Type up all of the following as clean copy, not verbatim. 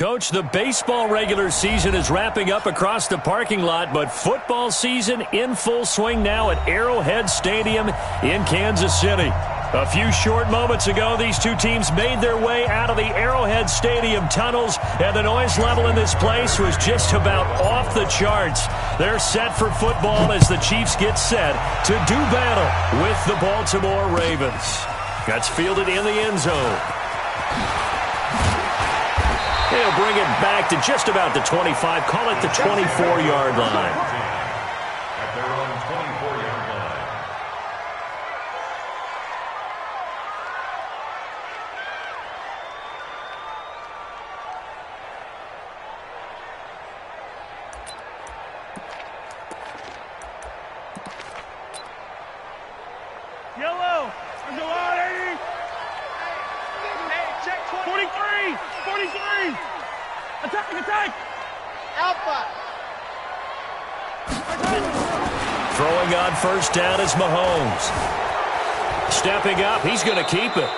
Coach, the baseball regular season is wrapping up across the parking lot, but football season in full swing now at Arrowhead Stadium in Kansas City. A few short moments ago, these two teams made their way out of the Arrowhead Stadium tunnels, and the noise level in this place was just about off the charts. They're set for football as the Chiefs get set to do battle with the Baltimore Ravens. That's fielded in the end zone. He'll bring it back to just about the 25, call it the 24-yard line. At their own 24-yard line. Yellow. There's a lot, 80. Hey, check 43. 43. Attack, attack. Alpha. Throwing on first down is Mahomes. Stepping up, he's going to keep it.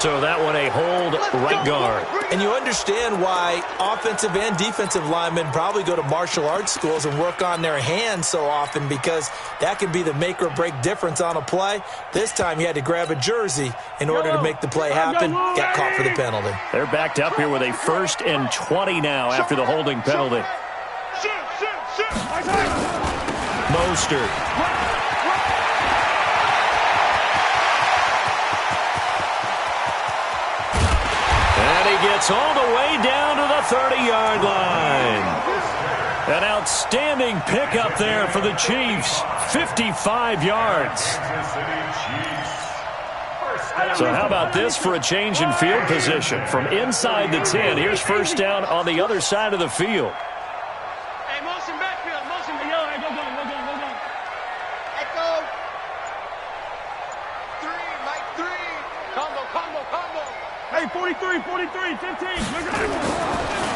So that one a hold right guard. And you understand why offensive and defensive linemen probably go to martial arts schools and work on their hands so often, because that can be the make or break difference on a play. This time you had to grab a jersey in order to make the play happen. Got caught for the penalty. They're backed up here with a 1st and 20 now after the holding penalty. Mostert. Gets all the way down to the 30-yard line. An outstanding pickup there for the Chiefs. 55 yards. So how about this for a change in field position? From inside the 10, here's first down on the other side of the field. Hey, motion backfield. Motion. Yo, hey, go. Echo. 3, Mike 3. Combo. Hey, 43, 15.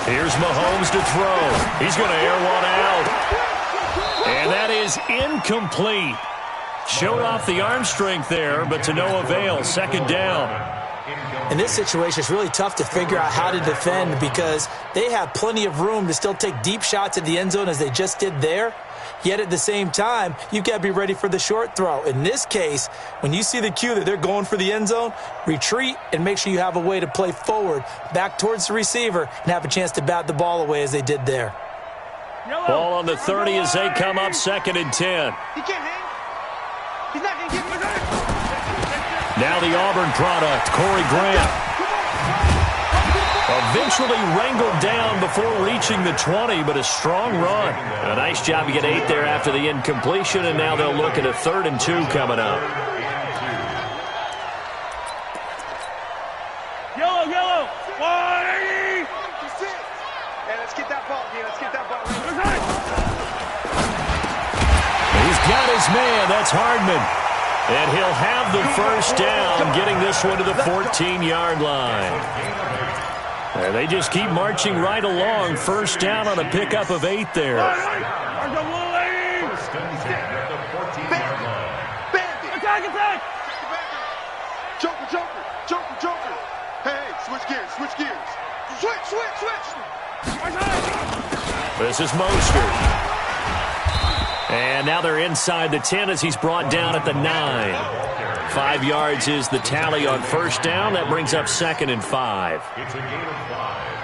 Here's Mahomes to throw. He's going to air one out. And that is incomplete. Showed off the arm strength there, but to no avail. 2nd down. In this situation, it's really tough to figure out how to defend, because they have plenty of room to still take deep shots at the end zone as they just did there. Yet at the same time, you've got to be ready for the short throw. In this case, when you see the cue that they're going for the end zone, retreat and make sure you have a way to play forward, back towards the receiver, and have a chance to bat the ball away as they did there. Ball on the 30 as they come up 2nd and 10. He can't hang. He's not going to get me. Now the Auburn product, Corey Grant. Eventually wrangled down before reaching the 20, but a strong run. A nice job to get 8 there after the incompletion, and now they'll look at a 3rd and 2 coming up. Yellow. 180. Hey, let's get that ball, D. Let's get that ball. He's got his man. That's Hardman. And he'll have the first down, getting this one to the 14-yard line. And they just keep marching right along. First down on a pickup of 8 there. Attack. Joker. Hey, switch gears. Switch. This is Mostert. And now they're inside the 10 as he's brought down at the 9. 5 yards is the tally on first down. That brings up 2nd and 5.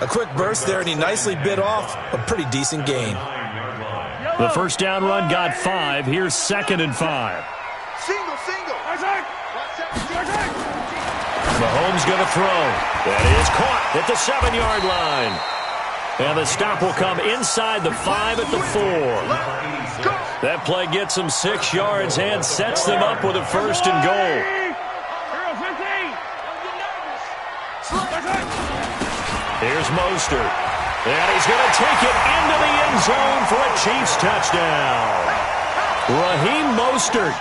A quick burst there, and he nicely bit off a pretty decent gain. The first down run got 5. Here's 2nd and 5. Single. Mahomes going to throw. That is caught at the 7-yard line. And the stop will come inside the 5 at the 4. That play gets them 6 yards and sets them up with a 1st and goal. Here's Mostert. And he's going to take it into the end zone for a Chiefs touchdown. Raheem Mostert.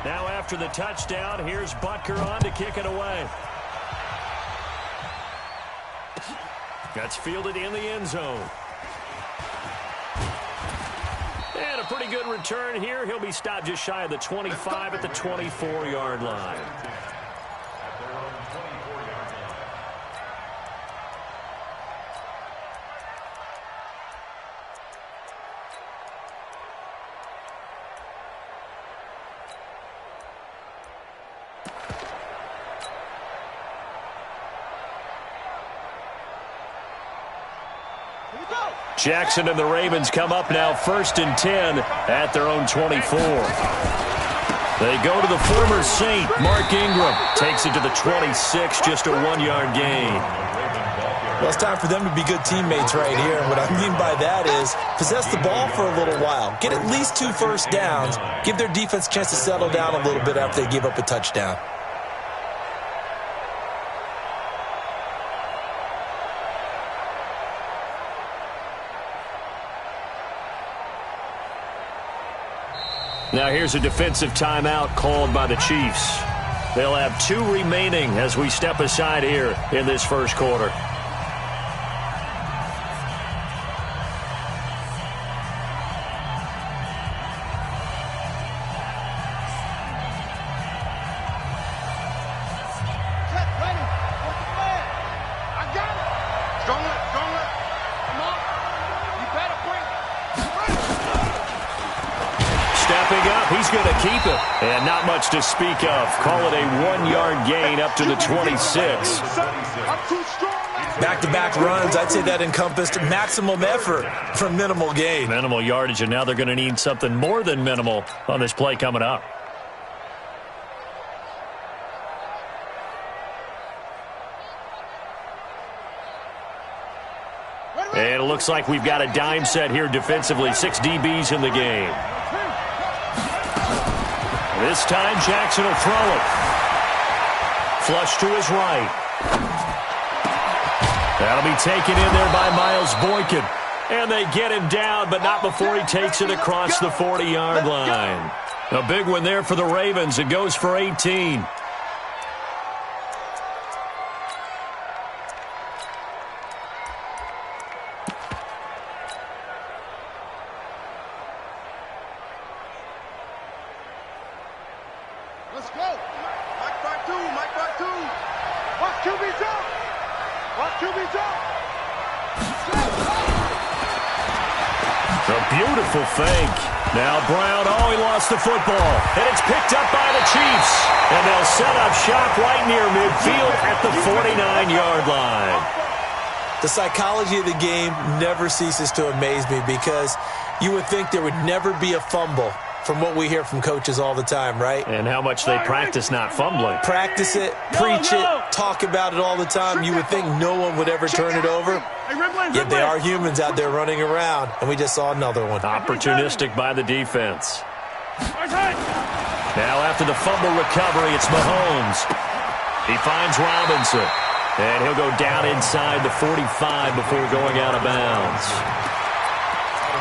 Now after the touchdown, here's Butker on to kick it away. That's fielded in the end zone. And a pretty good return here. He'll be stopped just shy of the 25 at the 24-yard line. Jackson and the Ravens come up now 1st and 10 at their own 24. They go to the former Saint. Mark Ingram takes it to the 26, just a 1-yard gain. Well, it's time for them to be good teammates right here. And what I mean by that is possess the ball for a little while. Get at least 2 first downs. Give their defense a chance to settle down a little bit after they give up a touchdown. Now here's a defensive timeout called by the Chiefs. They'll have 2 remaining as we step aside here in this first quarter. He's going to keep it. And not much to speak of. Call it a 1-yard gain up to the 26. Back-to-back runs, I'd say that encompassed maximum effort for minimal gain. Minimal yardage, and now they're going to need something more than minimal on this play coming up. And it looks like we've got a dime set here defensively. 6 DBs in the game. This time, Jackson will throw it. Flush to his right. That'll be taken in there by Miles Boykin. And they get him down, but not before he takes it across the 40-yard line. A big one there for the Ravens. It goes for 18. Let's go. Mike back two. Mike back two. Watch QB's up. Watch QB's up. A beautiful fake. Now Brown, he lost the football. And it's picked up by the Chiefs. And they'll set up shop right near midfield at the 49-yard line. The psychology of the game never ceases to amaze me because you would think there would never be a fumble from what we hear from coaches all the time, right? And how much they practice not fumbling. Practice it, preach it, talk about it all the time. You would think no one would ever turn it over. Yet they are humans out there running around, and we just saw another one. Opportunistic by the defense. Now after the fumble recovery, it's Mahomes. He finds Robinson. And he'll go down inside the 45 before going out of bounds.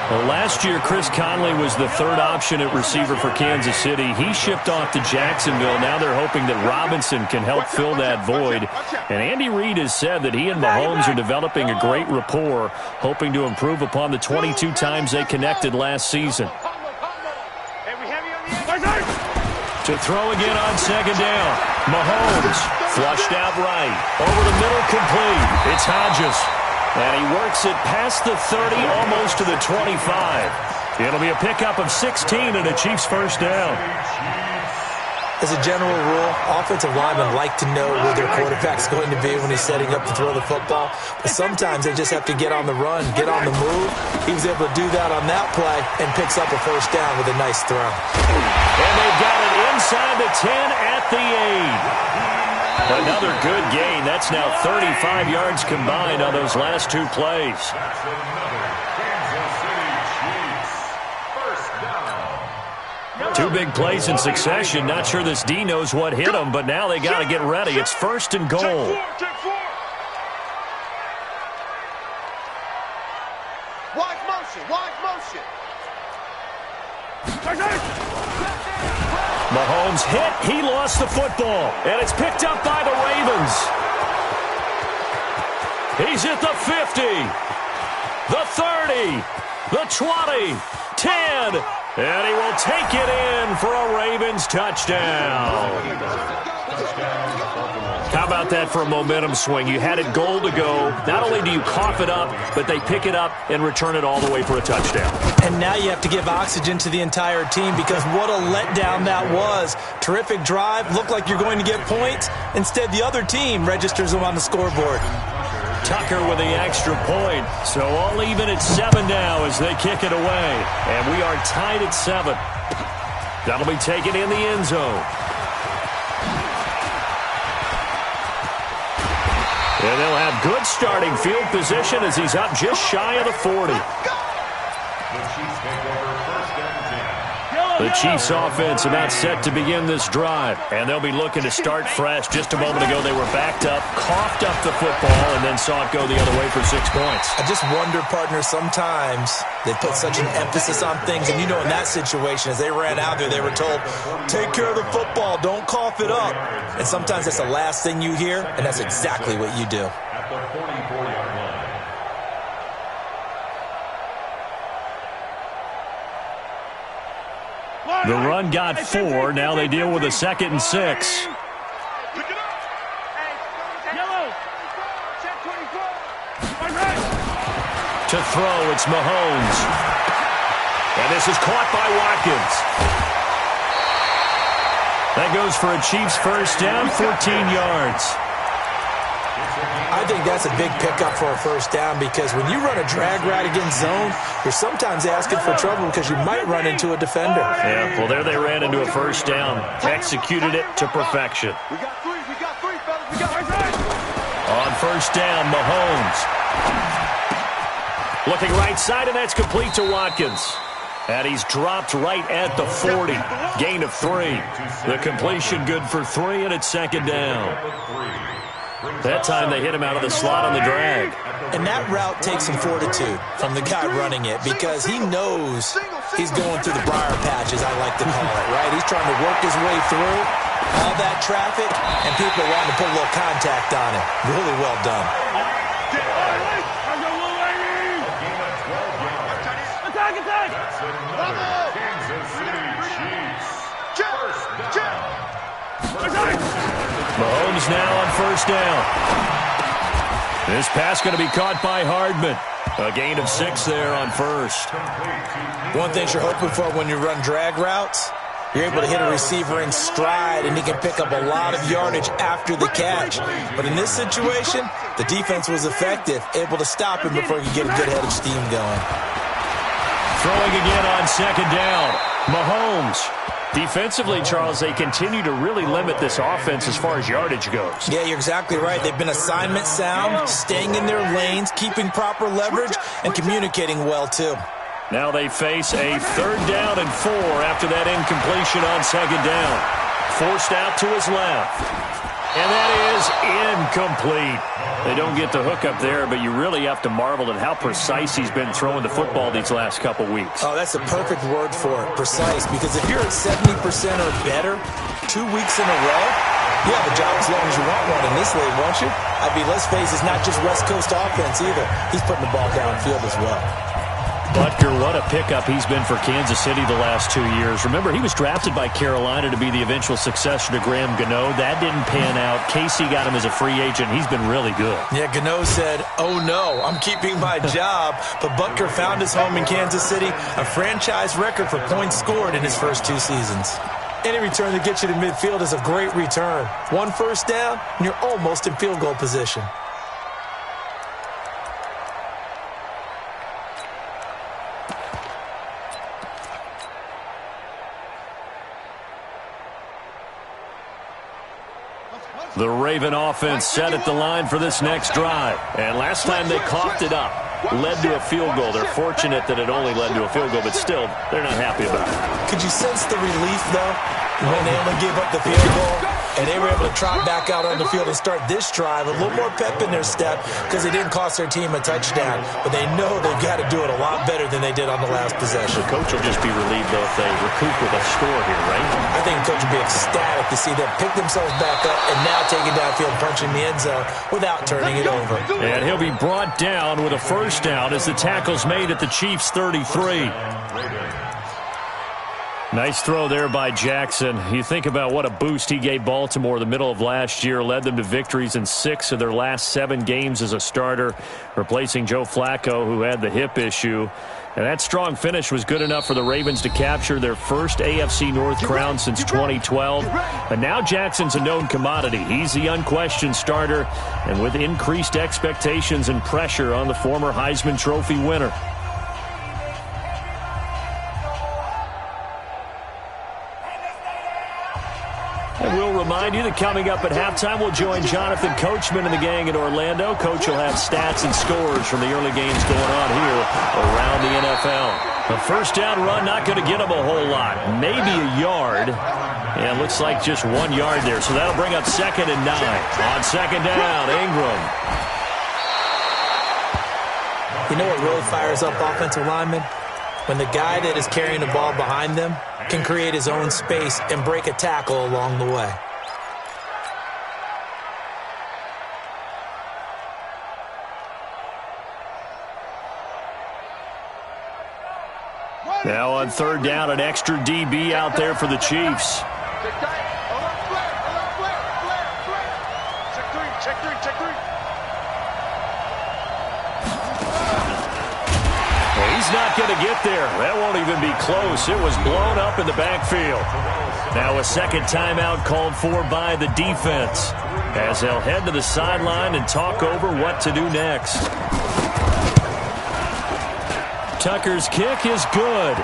Well, last year, Chris Conley was the 3rd option at receiver for Kansas City. He shipped off to Jacksonville. Now they're hoping that Robinson can help fill that void. And Andy Reid has said that he and Mahomes are developing a great rapport, hoping to improve upon the 22 times they connected last season. To throw again on 2nd down. Mahomes flushed out right. Over the middle, complete. It's Hodges. And he works it past the 30, almost to the 25. It'll be a pickup of 16 and a Chiefs first down. As a general rule, offensive linemen like to know where their quarterback's going to be when he's setting up to throw the football. But sometimes they just have to get on the run, get on the move. He was able to do that on that play and picks up a first down with a nice throw. And they've got it inside the 10 at the 8. Another good gain. That's now 35 yards combined on those last 2 plays. Two big plays in succession. Not sure this D knows what hit him, but now they got to get ready. It's 1st and goal. Wide motion. Wide motion. Mahomes hit. He lost the football. And it's picked up by the Ravens. He's at the 50, the 30, the 20, 10, and he will take it in for a Ravens touchdown. How about that for a momentum swing? You had it goal to go. Not only do you cough it up, but they pick it up and return it all the way for a touchdown. And now you have to give oxygen to the entire team because what a letdown that was. Terrific drive. Looked like you're going to get points. Instead, the other team registers them on the scoreboard. Tucker with the extra point. So all even at 7 now as they kick it away. And we are tied at 7. That'll be taken in the end zone. And they'll have good starting field position as he's up just shy of the 40. The Chiefs offense about set to begin this drive. And they'll be looking to start fresh. Just a moment ago, they were backed up, coughed up the football, and then saw it go the other way for 6 points. I just wonder, partner, sometimes they put such an emphasis on things. And, you know, in that situation, as they ran out there, they were told, take care of the football, don't cough it up. And sometimes that's the last thing you hear, and that's exactly what you do. At the 44-yard line. The run got 4. Now they deal with a 2nd and 6. To throw, it's Mahomes. And this is caught by Watkins. That goes for a Chiefs first down, 14 yards. I think that's a big pickup for a first down because when you run a drag route against zone, you're sometimes asking for trouble because you might run into a defender. Yeah, well, there they ran into a first down. Executed it to perfection. We got three, fellas. We got three. On first down, Mahomes. Looking right side, and that's complete to Watkins. And he's dropped right at the 40. Gain of 3. The completion good for 3, and it's 2nd down. That time they hit him out of the slot on the drag. And that route takes some fortitude from the guy running it because he knows he's going through the briar patch, as I like to call it, right? He's trying to work his way through all that traffic, and people are wanting to put a little contact on it. Really well done. Mahomes now on first down. This pass going to be caught by Hardman. A gain of 6 there on first. One thing you're hoping for when you run drag routes, you're able to hit a receiver in stride, and he can pick up a lot of yardage after the catch. But in this situation, the defense was effective, able to stop him before he could get a good head of steam going. Throwing again on 2nd down. Mahomes. Defensively, Charles, they continue to really limit this offense as far as yardage goes. Yeah, you're exactly right. They've been assignment sound, staying in their lanes, keeping proper leverage, and communicating well, too. Now they face a 3rd down and 4 after that incompletion on 2nd down. Forced out to his left. And that is incomplete. They don't get the hook up there, but you really have to marvel at how precise he's been throwing the football these last couple weeks. Oh, that's a perfect word for it, precise, because if you're at 70% or better 2 weeks in a row, you have a job as long as you want one in this league, won't you? I mean, let's face it, it's not just West Coast offense either. He's putting the ball downfield as well. Butker, what a pickup he's been for Kansas City the last 2 years. Remember, he was drafted by Carolina to be the eventual successor to Graham Gano. That didn't pan out. Casey got him as a free agent. He's been really good. Yeah, Gano said, oh no, I'm keeping my job. But Butker found his home in Kansas City, a franchise record for points scored in his first 2 seasons. Any return that gets you to midfield is a great return. 1 first down, and you're almost in field goal position. The Raven offense set at the line for this next drive. And last time they coughed it up, led to a field goal. They're fortunate that it only led to a field goal, but still, they're not happy about it. Could you sense the relief, though, when they only gave up the field goal? And they were able to trot back out on the field and start this drive. A little more pep in their step because they didn't cost their team a touchdown. But they know they've got to do it a lot better than they did on the last possession. The coach will just be relieved, though, if they recoup with a score here, right? I think the coach will be ecstatic to see them pick themselves back up and now take it downfield, punching the end zone without turning it over. And he'll be brought down with a first down as the tackle's made at the Chiefs' 33. Nice throw there by Jackson. You think about what a boost he gave Baltimore the middle of last year, led them to victories in 6 of their last 7 games as a starter, replacing Joe Flacco, who had the hip issue. And that strong finish was good enough for the Ravens to capture their first AFC North crown since 2012. But now Jackson's a known commodity. He's the unquestioned starter, and with increased expectations and pressure on the former Heisman Trophy winner. And we'll remind you that coming up at halftime, we'll join Jonathan Coachman and the gang in Orlando. Coach will have stats and scores from the early games going on here around the NFL. A first down run, not going to get him a whole lot. Maybe a yard. And looks like just 1 yard there. So that'll bring up 2nd and 9. On 2nd down, Ingram. You know what really fires up offensive linemen? When the guy that is carrying the ball behind them can create his own space and break a tackle along the way. Now on 3rd down, an extra DB out there for the Chiefs. Check three. He's not going to get there. That won't even be close. It was blown up in the backfield. Now a second timeout called for by the defense, as they'll head to the sideline and talk over what to do next. Tucker's kick is good.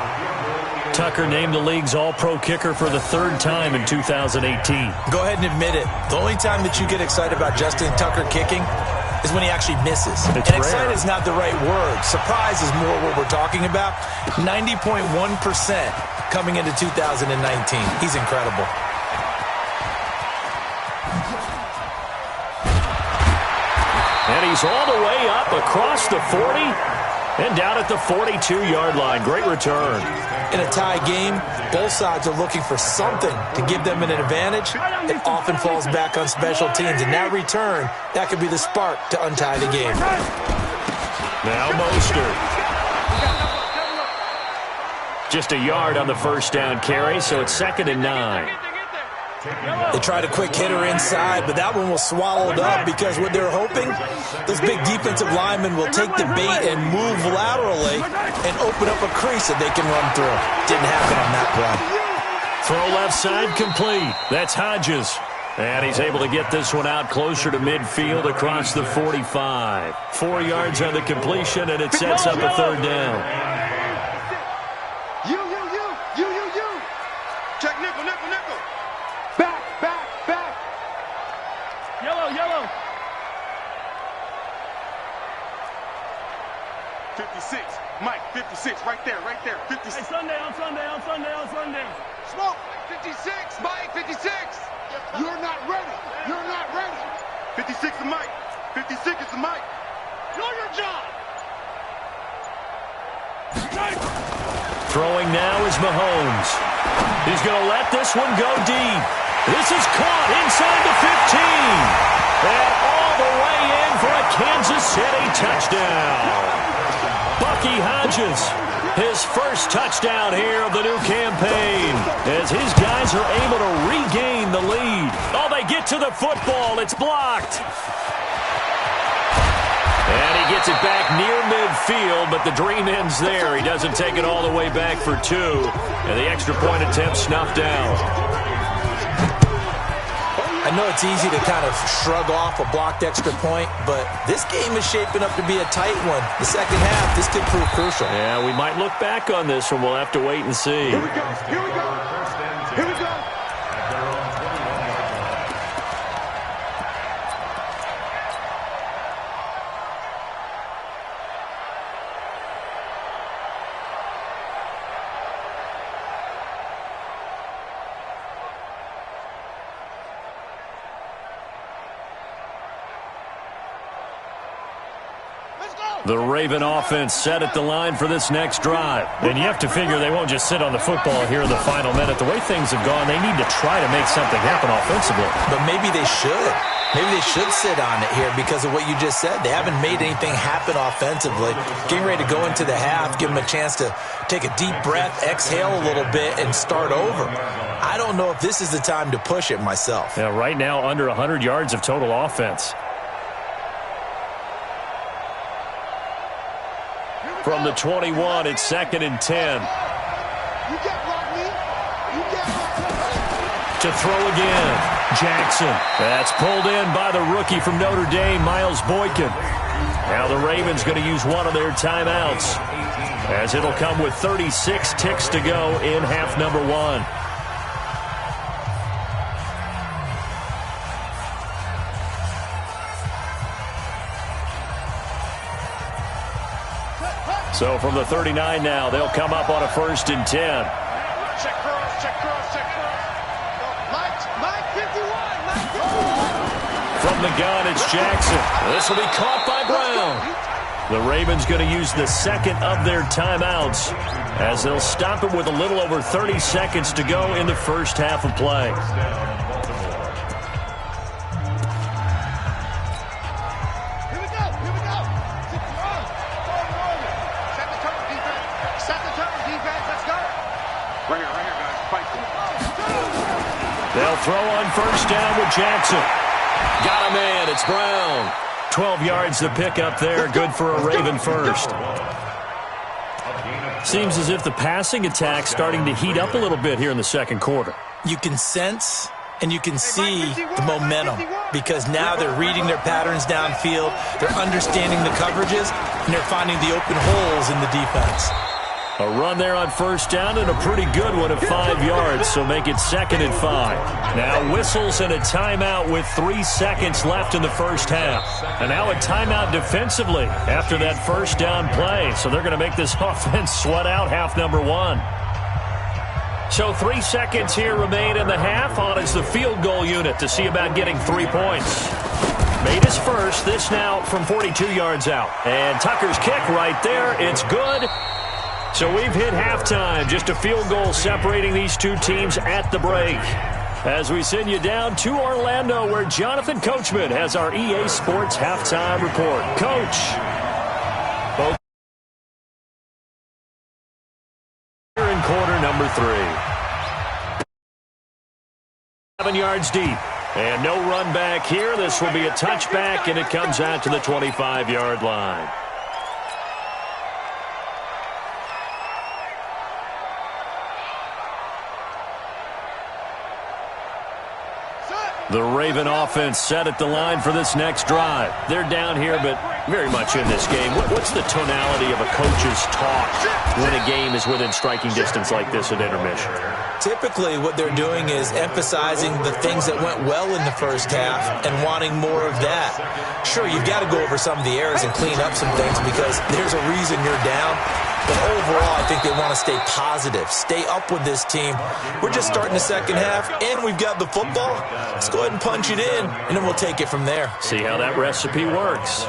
Tucker named the league's all-pro kicker for the 3rd time in 2018. Go ahead and admit it. The only time that you get excited about Justin Tucker kicking is when he actually misses. It's and rare. excited is not the right word. Surprise is more what we're talking about. 90.1% coming into 2019. He's incredible. And he's all the way up across the 40 and down at the 42-yard line. Great return. In a tie game, both sides are looking for something to give them an advantage. It often falls back on special teams. And that return, that could be the spark to untie the game. Now Mostert. Just a yard on the first down carry, so it's 2nd and 9. They tried a quick hitter inside, but that one was swallowed up because what they're hoping, those big defensive linemen will take the bait and move laterally and open up a crease that they can run through. Didn't happen on that play. Throw left side complete. That's Hodges. And he's able to get this one out closer to midfield across the 45. 4 yards on the completion, and it sets up a 3rd down. You. Check nickel. Back. Yellow. 56. Mike, 56. Right there. 56. Hey, Sunday on Sunday. Smoke. 56. Mike, 56. You're not ready. 56 is Mike. 56 is Mike. Do your job. Throwing now is Mahomes. He's going to let this one go deep. This is caught inside the 15. And all the way in for a Kansas City touchdown. Bucky Hodges, his first touchdown here of the new campaign, as his guys are able to regain the lead. Oh, they get to the football. It's blocked. And he gets it back near midfield, but the dream ends there. He doesn't take it all the way back for 2. And the extra point attempt snuffed down. I know it's easy to kind of shrug off a blocked extra point, but this game is shaping up to be a tight one. The second half, this could prove crucial. Yeah, we might look back on this one. We'll have to wait and see. Here we go. The Raven offense set at the line for this next drive. And you have to figure they won't just sit on the football here in the final minute. The way things have gone, they need to try to make something happen offensively. But maybe they should. Maybe they should sit on it here because of what you just said. They haven't made anything happen offensively. Getting ready to go into the half, give them a chance to take a deep breath, exhale a little bit, and start over. I don't know if this is the time to push it myself. Yeah, right now under 100 yards of total offense. From the 21, it's 2nd and 10. To throw again. Jackson. That's pulled in by the rookie from Notre Dame, Miles Boykin. Now the Ravens going to use one of their timeouts, as it'll come with 36 ticks to go in half number 1. So from the 39 now, they'll come up on a 1st and 10. Check cross, check cross, check cross. Mike 51, Mike 51. From the gun, it's Jackson. This will be caught by Brown. The Ravens going to use the second of their timeouts, as they'll stop it with a little over 30 seconds to go in the first half of play. They'll throw on 1st down with Jackson. Got a man. It's Brown. 12 yards to pick up there. Good for a Raven first. Seems as if the passing attack's starting to heat up a little bit here in the second quarter. You can sense and you can see the momentum because now they're reading their patterns downfield, they're understanding the coverages, and they're finding the open holes in the defense. A run there on 1st down and a pretty good one of 5 yards, so make it 2nd and 5. Now whistles and a timeout with 3 seconds left in the first half. And now a timeout defensively after that 1st down play. So they're going to make this offense sweat out half number 1. So 3 seconds here remain in the half. On is the field goal unit to see about getting 3 points. Made his first. This now from 42 yards out. And Tucker's kick right there. It's good. So we've hit halftime. Just a field goal separating these two teams at the break. As we send you down to Orlando, where Jonathan Coachman has our EA Sports halftime report. Coach. Both here in quarter number 3. 7 yards deep. And no run back here. This will be a touchback, and it comes out to the 25-yard line. The Raven offense set at the line for this next drive. They're down here, but very much in this game. What's the tonality of a coach's talk when a game is within striking distance like this at intermission? Typically, what they're doing is emphasizing the things that went well in the first half and wanting more of that. Sure, you've got to go over some of the errors and clean up some things because there's a reason you're down. But overall, I think they want to stay positive, stay up with this team. We're just starting the second half, and we've got the football. Let's go ahead and punch it in, and then we'll take it from there. See how that recipe works.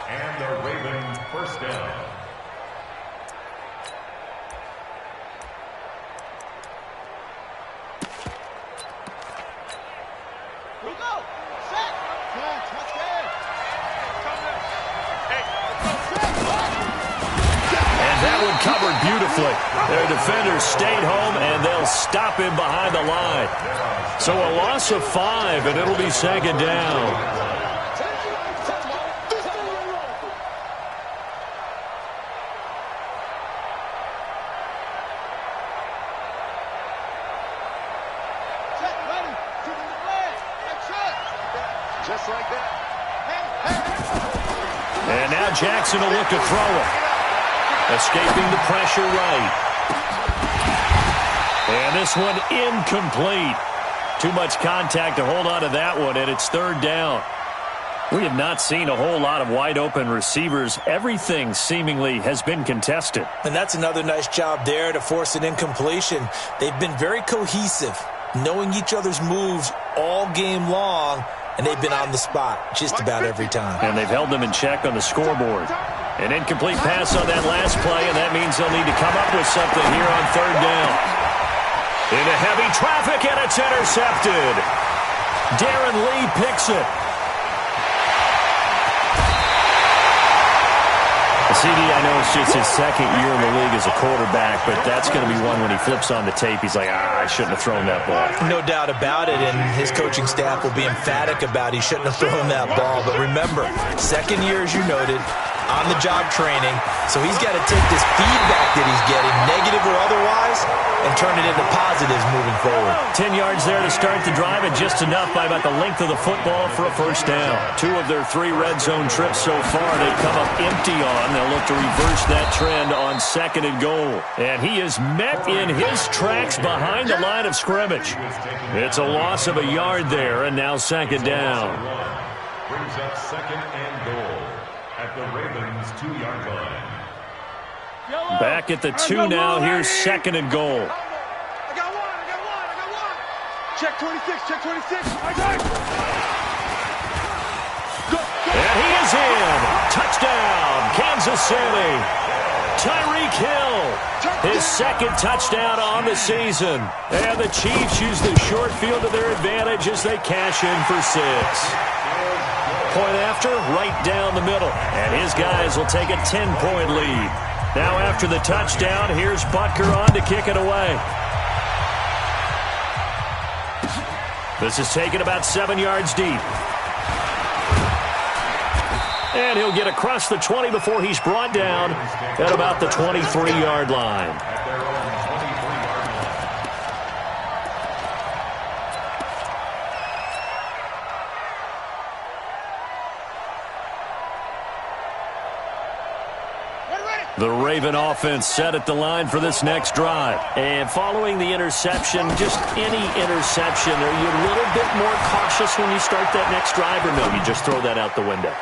And the Raven 1st down. Here we go. Set. Touch there. And that one covered beautifully. Their defenders stayed home, and they'll stop him behind the line. So a loss of 5, and it'll be 2nd down. Just like that. And now Jackson will look to throw it. Escaping the pressure right. And this one incomplete. Too much contact to hold on to that one, and it's 3rd down. We have not seen a whole lot of wide-open receivers. Everything seemingly has been contested. And that's another nice job there to force an incompletion. They've been very cohesive, knowing each other's moves all game long, and they've been on the spot just about every time. And they've held them in check on the scoreboard. An incomplete pass on that last play, and that means they'll need to come up with something here on third down. Into heavy traffic, and it's intercepted. Darren Lee picks it. CD, I know it's just his second year in the league as a quarterback, but that's going to be one when he flips on the tape. He's like, I shouldn't have thrown that ball. No doubt about it, and his coaching staff will be emphatic about he shouldn't have thrown that ball. But remember, second year, as you noted, on-the-job training, so he's got to take this feedback that he's getting, negative or otherwise, and turn it into positives moving forward. 10 yards there to start the drive, and just enough by about the length of the football for a first down. 2 of their 3 red zone trips so far they've come up empty on. They'll look to reverse that trend on second and goal. And he is met in his tracks behind the line of scrimmage. It's a loss of a yard there, and now second down. Brings up second and goal at the Ravens' 2-yard line. Back at the 2 now. Here's second and goal. I got one. Check 26, check 26. I got it. And he is in. Touchdown, Kansas City. Tyreek Hill, his second touchdown on the season. And the Chiefs use the short field to their advantage as they cash in for 6. Point after, right down the middle. And his guys will take a 10-point lead. Now after the touchdown, here's Butker on to kick it away. This is taken about 7 yards deep. And he'll get across the 20 before he's brought down at about the 23-yard line. The Raven offense set at the line for this next drive. And following the interception, just any interception, are you a little bit more cautious when you start that next drive, or no, you just throw that out the window?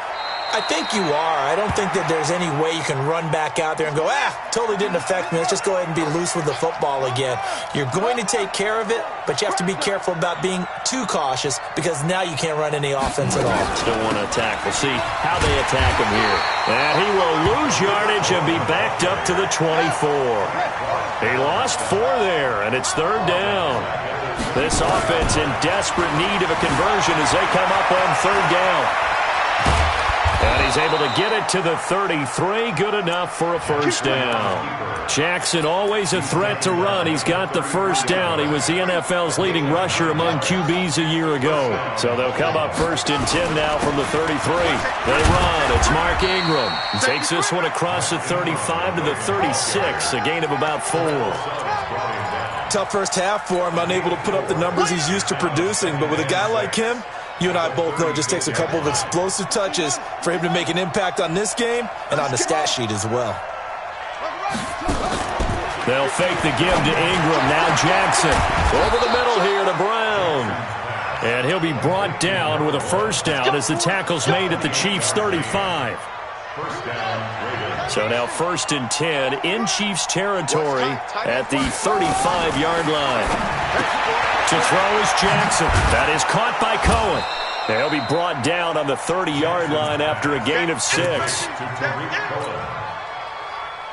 I think you are. I don't think that there's any way you can run back out there and go, totally didn't affect me. Let's just go ahead and be loose with the football again. You're going to take care of it, but you have to be careful about being too cautious because now you can't run any offense at all. Still want to attack. We'll see how they attack him here. And he will lose yardage and be backed up to the 24. He lost 4 there, and it's third down. This offense in desperate need of a conversion as they come up on third down. And he's able to get it to the 33. Good enough for a first down. Jackson always a threat to run. He's got the first down. He was the NFL's leading rusher among QBs a year ago. So they'll come up first and 10 now from the 33. They run. It's Mark Ingram. He takes this one across the 35 to the 36. A gain of about 4. Tough first half for him. Unable to put up the numbers he's used to producing. But with a guy like him, you and I both know it just takes a couple of explosive touches for him to make an impact on this game and on the stat sheet as well. They'll fake the give to Ingram. Now Jackson over the middle here to Brown. And he'll be brought down with a first down as the tackle's made at the Chiefs' 35. First down, So now first and 10 in Chiefs territory at the 35-yard line. To throw is Jackson. That is caught by Cohen. He'll be brought down on the 30-yard line after a gain of 6.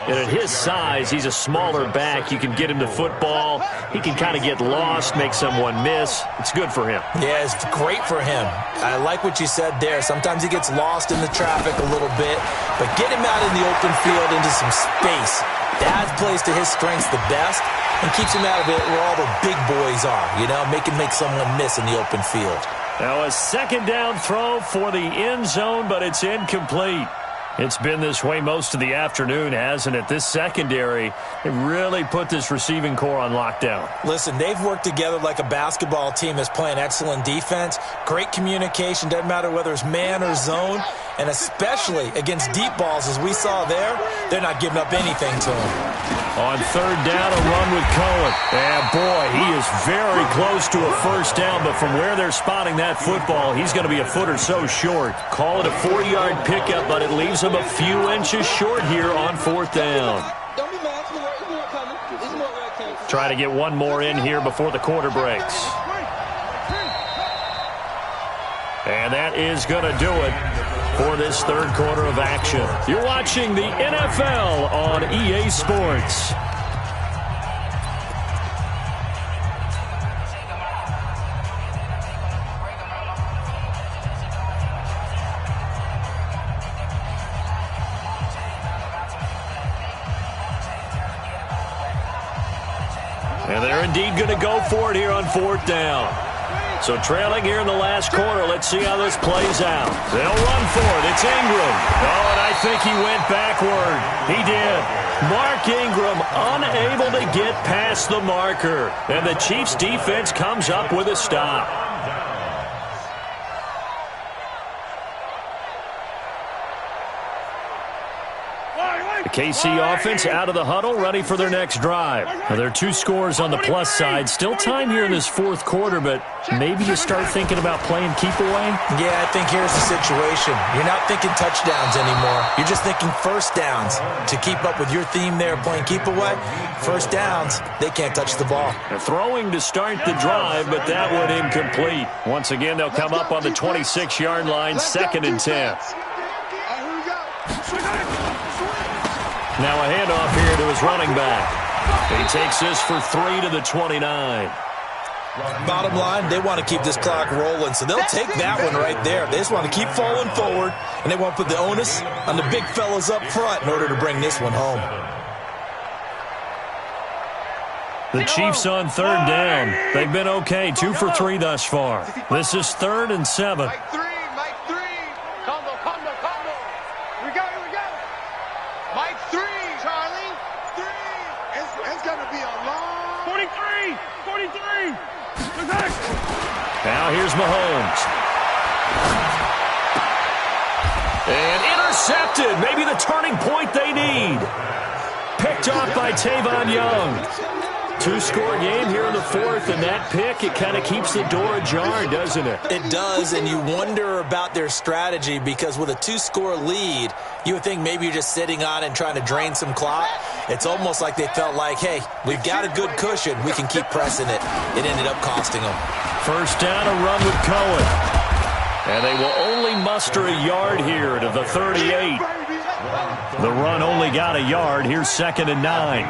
And at his size, he's a smaller back. You can get him to football. He can kind of get lost, make someone miss. It's good for him. Yeah, it's great for him. I like what you said there. Sometimes he gets lost in the traffic a little bit, but get him out in the open field into some space. That plays to his strengths the best and keeps him out of it where all the big boys are, you know, make someone miss in the open field. Now a second down throw for the end zone, but it's incomplete. It's been this way most of the afternoon, hasn't it? This secondary, it really put this receiving core on lockdown. Listen, they've worked together like a basketball team that's playing excellent defense. Great communication, doesn't matter whether it's man or zone. And especially against deep balls, as we saw there, they're not giving up anything to him. On third down, a run with Cohen. And boy, he is very close to a first down, but from where they're spotting that football, he's going to be a foot or so short. Call it a 4-yard pickup, but it leaves him a few inches short here on fourth down. Don't be mad. It's more coming. It's more where it came from. Try to get one more in here before the quarter breaks. And that is going to do it for this third quarter of action. You're watching the NFL on EA Sports. And they're indeed going to go for it here on fourth down. So trailing here in the last quarter, let's see how this plays out. They'll run for it. It's Ingram. Oh, and I think he went backward. He did. Mark Ingram unable to get past the marker. And the Chiefs defense comes up with a stop. The KC offense out of the huddle, ready for their next drive. Now, there are 2 scores on the plus side. Still time here in this fourth quarter, but maybe you start thinking about playing keep away? Yeah, I think here's the situation. You're not thinking touchdowns anymore. You're just thinking first downs. To keep up with your theme there, playing keep away, first downs, they can't touch the ball. They're throwing to start the drive, but that one incomplete. Once again, they'll come up on the 26-yard line, 2nd and 10. Now a handoff here to his running back. He takes this for 3 to the 29. Bottom line, they want to keep this clock rolling, so they'll take that one right there. They just want to keep falling forward, and they want to put the onus on the big fellas up front in order to bring this one home. The Chiefs on third down. They've been okay, 2 for 3 thus far. This is 3rd and 7. Mike 3. Combo. Here we go. Mike 3, Charlie. 3. It's going to be a long. 43. Now here's Mahomes. And intercepted. Maybe the turning point they need. Picked off by Tavon Young. 2-score game here in the fourth, and that pick, it kind of keeps the door ajar, doesn't it? It does, and you wonder about their strategy because with a 2-score lead, you would think maybe you're just sitting on it and trying to drain some clock. It's almost like they felt like, hey, we've got a good cushion. We can keep pressing it. It ended up costing them. First down, a run with Cohen. And they will only muster a yard here to the 38. The run only got a yard. Here's 2nd and 9.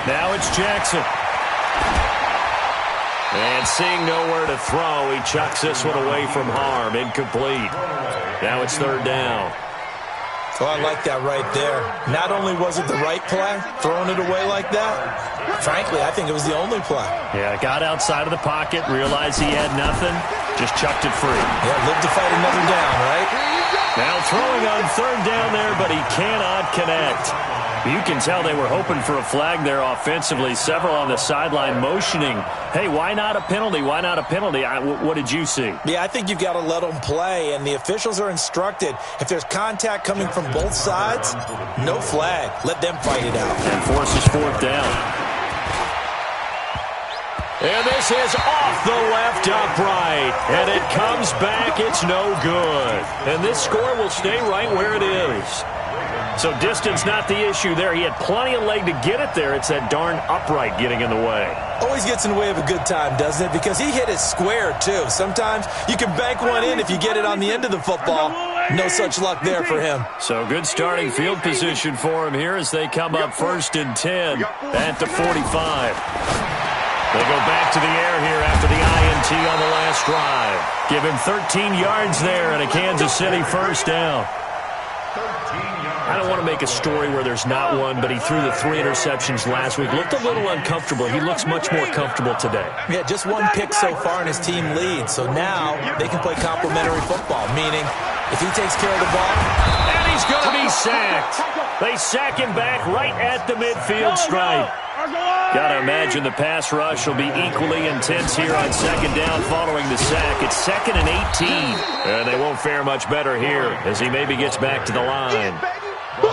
Now it's Jackson. And seeing nowhere to throw, he chucks this one away from harm. Incomplete. Now it's 3rd down. Oh, I like that right there. Not only was it the right play, throwing it away like that, frankly, I think it was the only play. Yeah, got outside of the pocket, realized he had nothing, just chucked it free. Yeah, live to fight another down, right? Now throwing on 3rd down there, but he cannot connect. You can tell they were hoping for a flag there offensively. Several on the sideline motioning, hey, why not a penalty? Why not a penalty? What did you see? Yeah, I think you've got to let them play, and the officials are instructed. If there's contact coming from both sides, no flag. Let them fight it out. And forces 4th down. And this is off the left upright. And it comes back. It's no good. And this score will stay right where it is. So distance not the issue there. He had plenty of leg to get it there. It's that darn upright getting in the way. Always gets in the way of a good time, doesn't it? Because he hit it square, too. Sometimes you can bank one in if you get it on the end of the football. No such luck there for him. So good starting field position for him here as they come up 1st and 10 at the 45. They go back to the air here after the INT on the last drive. Give him 13 yards there and a Kansas City first down. I don't want to make a story where there's not one, but he threw the 3 interceptions last week. Looked a little uncomfortable. He looks much more comfortable today. Yeah, just 1 pick so far and his team leads. So now they can play complementary football, meaning if he takes care of the ball. And he's going to be sacked. They sack him back right at the midfield stripe. Got to imagine the pass rush will be equally intense here on 2nd down following the sack. It's 2nd and 18. And they won't fare much better here as he maybe gets back to the line.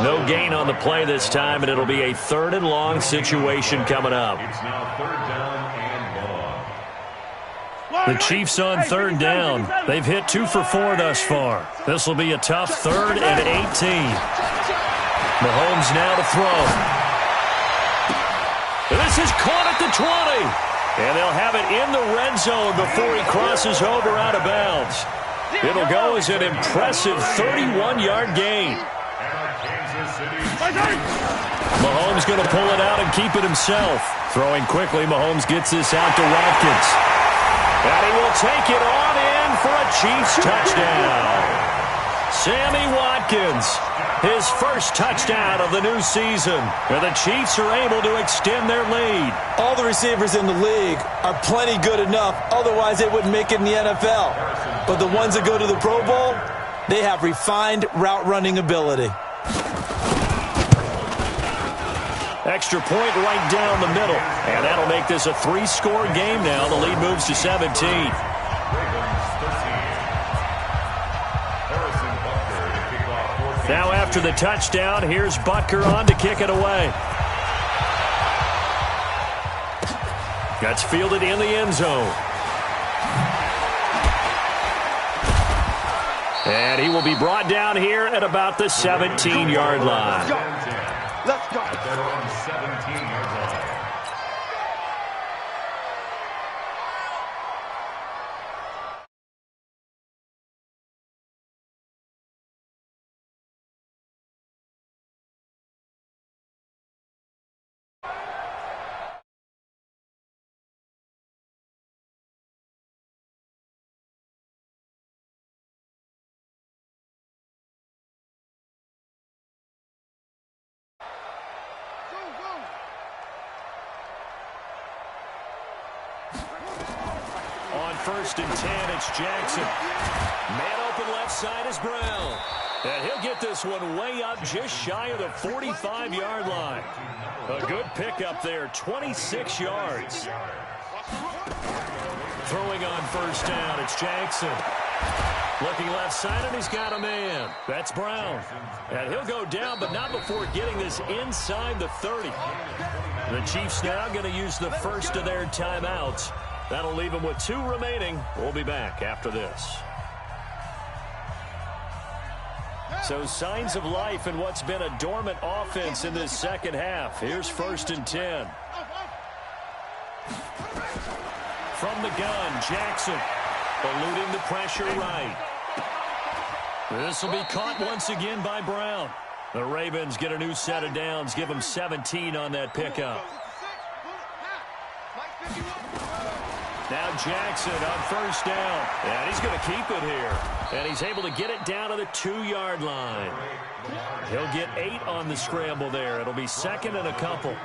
No gain on the play this time, and it'll be a 3rd and long situation coming up. It's now 3rd down and long. The Chiefs on 3rd down. They've hit 2 for 4 thus far. This will be a tough 3rd and 18. Mahomes now to throw. This is caught at the 20. And they'll have it in the red zone before he crosses over out of bounds. It'll go as an impressive 31-yard gain. Mahomes going to pull it out and keep it himself. Throwing quickly, Mahomes gets this out to Watkins. And he will take it on in for a Chiefs touchdown. Sammy Watkins, his first touchdown of the new season. And the Chiefs are able to extend their lead. All the receivers in the league are plenty good enough. Otherwise, they wouldn't make it in the NFL. But the ones that go to the Pro Bowl, they have refined route running ability. Extra point right down the middle. And that'll make this a 3-score game now. The lead moves to 17. Now after the touchdown, here's Butker on to kick it away. That's fielded in the end zone. And he will be brought down here at about the 17-yard line. Let's go. At their own 17-yard line. On 1st and 10, it's Jackson. Man open left side is Brown. And he'll get this one way up just shy of the 45-yard line. A good pickup there, 26 yards. Throwing on 1st down, it's Jackson. Looking left side, and he's got a man. That's Brown. And he'll go down, but not before getting this inside the 30. The Chiefs now going to use the first of their timeouts. That'll leave them with 2 remaining. We'll be back after this. So signs of life in what's been a dormant offense in this second half. Here's 1st and 10. From the gun, Jackson eluding the pressure right. This will be caught once again by Brown. The Ravens get a new set of downs, give them 17 on that pickup. Now Jackson on 1st down. And he's going to keep it here. And he's able to get it down to the 2-yard line. He'll get 8 on the scramble there. It'll be 2nd and a couple.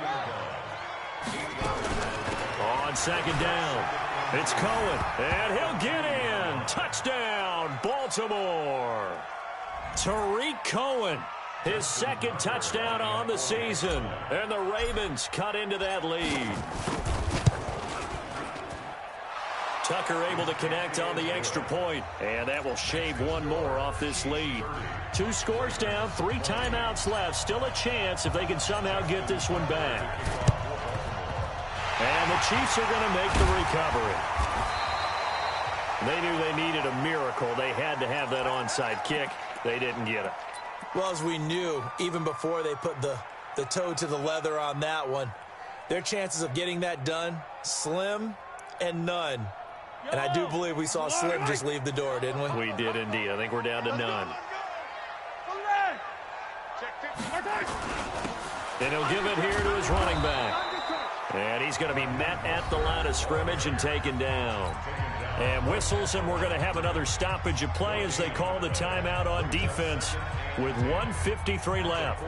On 2nd down, it's Cohen. And he'll get in. Touchdown, Baltimore. Tariq Cohen, his 2nd touchdown on the season. And the Ravens cut into that lead. Tucker able to connect on the extra point, and that will shave 1 more off this lead. 2 scores down, 3 timeouts left. Still a chance if they can somehow get this one back. And the Chiefs are going to make the recovery. They knew they needed a miracle. They had to have that onside kick. They didn't get it. Well, as we knew, even before they put the toe to the leather on that one, their chances of getting that done, slim and none. And I do believe we saw Slim just leave the door, didn't we? We did indeed. I think we're down to none. And he'll give it here to his running back. And he's going to be met at the line of scrimmage and taken down. And whistles, and we're going to have another stoppage of play as they call the timeout on defense with 1:53 left.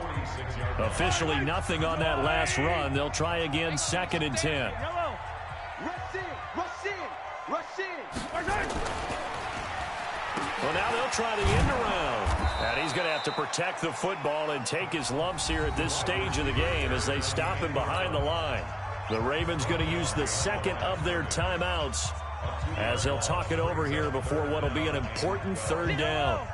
Officially nothing on that last run. They'll try again 2nd and 10. Well, now they'll try the end around. And he's going to have to protect the football and take his lumps here at this stage of the game as they stop him behind the line. The Ravens going to use the 2nd of their timeouts as they'll talk it over here before what will be an important 3rd down.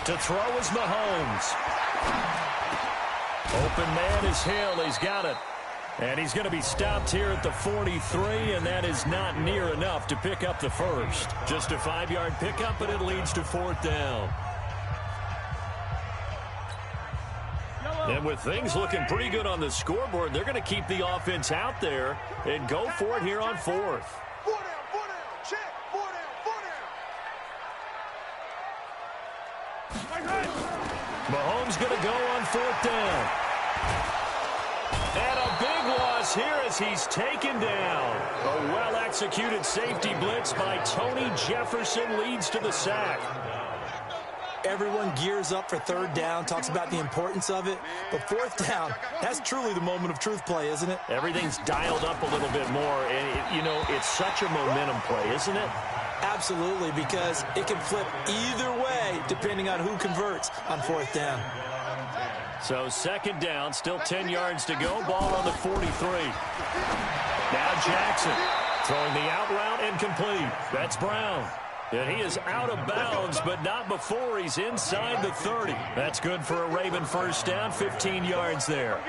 To throw is Mahomes. Open man is Hill. He's got it. And he's going to be stopped here at the 43, and that is not near enough to pick up the first. Just a 5-yard pickup, and it leads to 4th down. And with things looking pretty good on the scoreboard, they're going to keep the offense out there and go for it here on 4th. 4 down, check, 4 down. Mahomes going to go on 4th down. And a big loss here as he's taken down. A well-executed safety blitz by Tony Jefferson leads to the sack. Everyone gears up for 3rd down, talks about the importance of it. But 4th down, that's truly the moment of truth play, isn't it? Everything's dialed up a little bit more. And, it's such a momentum play, isn't it? Absolutely, because it can flip either way depending on who converts on 4th down. So 2nd down, still 10 yards to go. Ball on the 43. Now Jackson throwing the out route incomplete. That's Brown. And he is out of bounds, but not before he's inside the 30. That's good for a Raven 1st down, 15 yards there.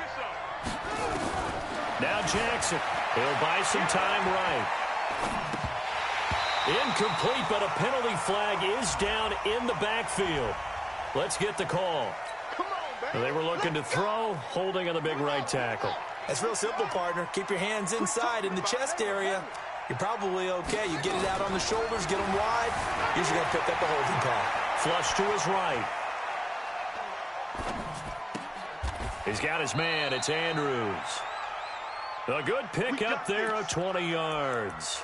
Now Jackson. He'll buy some time right. Incomplete, but a penalty flag is down in the backfield. Let's get the call. They were looking to throw, holding on the big right tackle. That's real simple, partner. Keep your hands inside in the chest area. You're probably okay. You get it out on the shoulders, get them wide. Usually going to pick up the holding call. Flush to his right. He's got his man. It's Andrews. A good pickup there of 20 yards.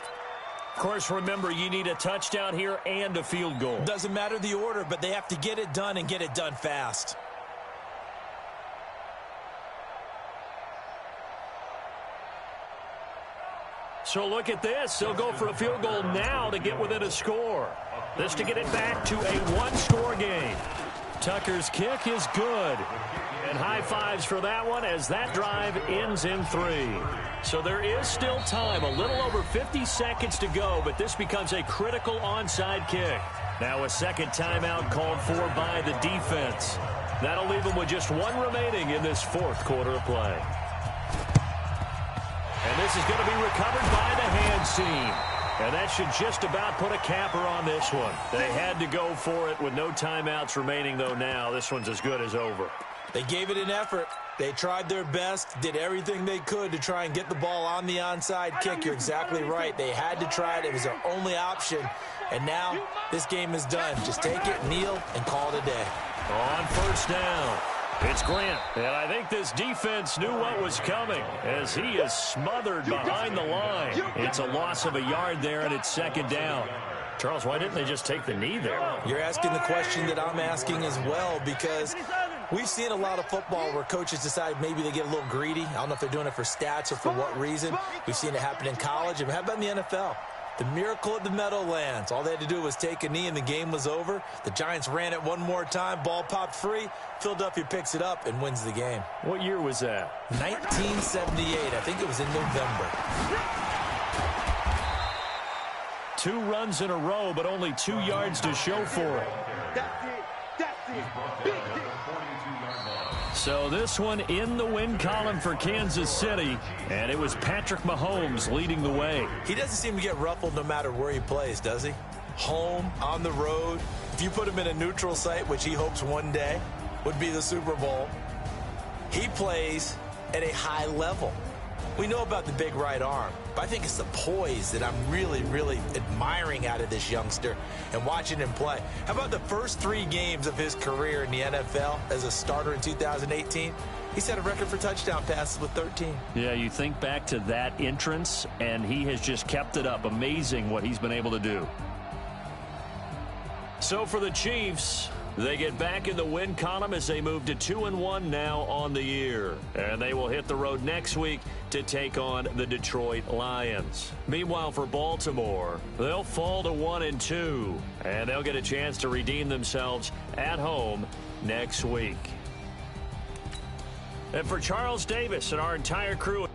Of course, remember, you need a touchdown here and a field goal. Doesn't matter the order, but they have to get it done and get it done fast. So look at this. They'll go for a field goal now to get within a score. This to get it back to a one-score game. Tucker's kick is good. And high fives for that one as that drive ends in 3. So there is still time, a little over 50 seconds to go, but this becomes a critical onside kick. Now a second timeout called for by the defense. That'll leave them with just one remaining in this 4th quarter of play. And this is going to be recovered by the hands team. And that should just about put a capper on this one. They had to go for it with no timeouts remaining, though now. This one's as good as over. They gave it an effort. They tried their best, did everything they could to try and get the ball on the onside kick. You're exactly right. They had to try it. It was their only option. And now this game is done. Just take it, kneel, and call it a day. On 1st down, it's Grant. And I think this defense knew what was coming as he is smothered behind the line. It's a loss of a yard there, and it's 2nd down. Charles, why didn't they just take the knee there? You're asking the question that I'm asking as well, because we've seen a lot of football where coaches decide maybe they get a little greedy. I don't know if they're doing it for stats or for what reason. We've seen it happen in college. And how about in the NFL? The miracle at the Meadowlands. All they had to do was take a knee and the game was over. The Giants ran it one more time. Ball popped free. Philadelphia picks it up and wins the game. What year was that? 1978. I think it was in November. 2 runs in a row, but only 2 yards to show for it. That's it. Big hit. So this one in the win column for Kansas City, and it was Patrick Mahomes leading the way. He doesn't seem to get ruffled no matter where he plays, does he? Home, on the road. If you put him in a neutral site, which he hopes one day would be the Super Bowl, he plays at a high level. We know about the big right arm, but I think it's the poise that I'm really, really admiring out of this youngster and watching him play. How about the first 3 games of his career in the NFL as a starter in 2018? He set a record for touchdown passes with 13. Yeah, you think back to that entrance, and he has just kept it up. Amazing what he's been able to do. So for the Chiefs, they get back in the win column as they move to 2-1 now on the year. And they will hit the road next week to take on the Detroit Lions. Meanwhile, for Baltimore, they'll fall to 1-2. And they'll get a chance to redeem themselves at home next week. And for Charles Davis and our entire crew...